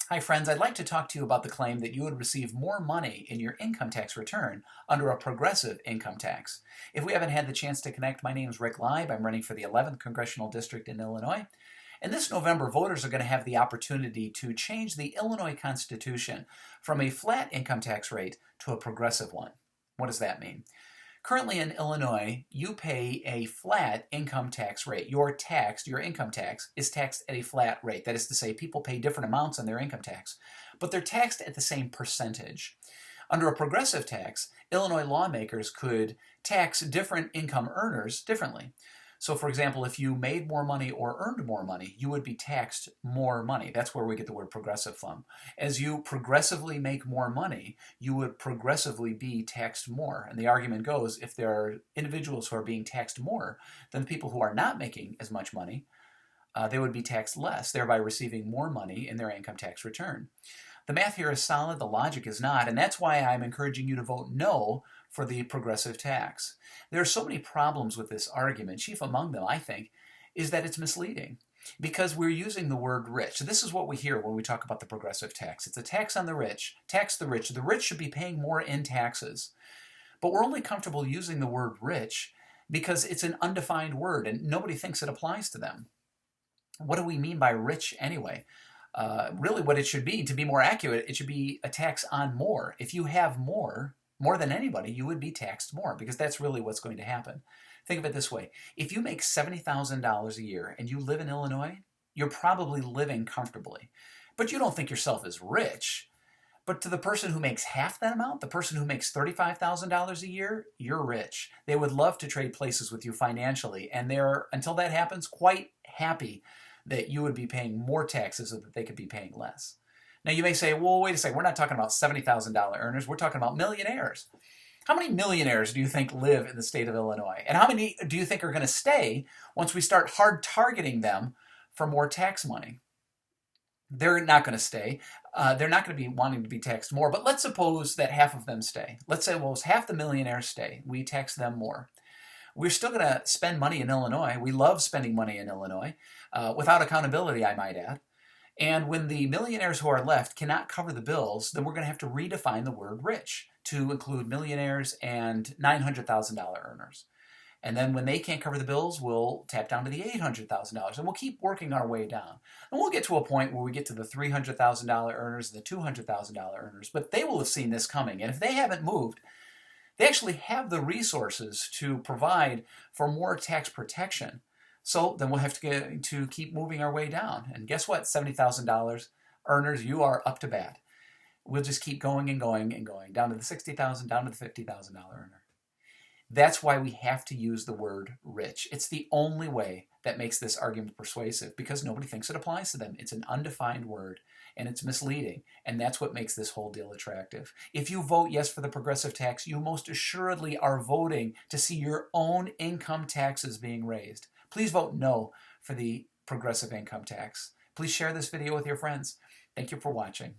Hi friends, I'd like to talk to you about the claim that you would receive more money in your income tax return under a progressive income tax. If we haven't had the chance to connect, my name is Rick Leib. I'm running for the 11th Congressional District in Illinois. And this November, voters are going to have the opportunity to change the Illinois Constitution from a flat income tax rate to a progressive one. What does that mean? Currently in Illinois, you pay a flat income tax rate. Your income tax is taxed at a flat rate. That is to say, people pay different amounts on their income tax, but they're taxed at the same percentage. Under a progressive tax, Illinois lawmakers could tax different income earners differently. So for example, if you made more money or earned more money, you would be taxed more money. That's where we get the word progressive from. As you progressively make more money, you would progressively be taxed more. And the argument goes, if there are individuals who are being taxed more than the people who are not making as much money, they would be taxed less, thereby receiving more money in their income tax return. The math here is solid, the logic is not, and that's why I'm encouraging you to vote no for the progressive tax. There are so many problems with this argument. Chief among them, I think, is that it's misleading because we're using the word rich. This is what we hear when we talk about the progressive tax. It's a tax on the rich. Tax the rich. The rich should be paying more in taxes. But we're only comfortable using the word rich because it's an undefined word and nobody thinks it applies to them. What do we mean by rich anyway? Really what it should be, to be more accurate, it should be a tax on more. If you have more than anybody, you would be taxed more because that's really what's going to happen. Think of it this way. If you make $70,000 a year and you live in Illinois, you're probably living comfortably. But you don't think yourself as rich. But to the person who makes half that amount, the person who makes $35,000 a year, you're rich. They would love to trade places with you financially, and they're, until that happens, quite happy that you would be paying more taxes so that they could be paying less. Now you may say, well, wait a second, we're not talking about $70,000 earners, we're talking about millionaires. How many millionaires do you think live in the state of Illinois? And how many do you think are going to stay once we start hard targeting them for more tax money? They're not going to stay. They're not going to be wanting to be taxed more, but let's suppose that half of them stay. Let's say, well, half the millionaires stay. We tax them more. We're still going to spend money in Illinois. We love spending money in Illinois, without accountability, I might add. And when the millionaires who are left cannot cover the bills, then we're going to have to redefine the word rich to include millionaires and $900,000 earners. And then when they can't cover the bills, we'll tap down to the $800,000, and we'll keep working our way down. And we'll get to a point where we get to the $300,000 earners and the $200,000 earners, but they will have seen this coming. And if they haven't moved, they actually have the resources to provide for more tax protection. So then we'll have to keep moving our way down. And guess what, $70,000 earners, you are up to bat. We'll just keep going and going and going, down to the $60,000, down to the $50,000 earner. That's why we have to use the word rich. It's the only way that makes this argument persuasive because nobody thinks it applies to them. It's an undefined word and it's misleading, and that's what makes this whole deal attractive. If you vote yes for the progressive tax, you most assuredly are voting to see your own income taxes being raised. Please vote no for the progressive income tax. Please share this video with your friends. Thank you for watching.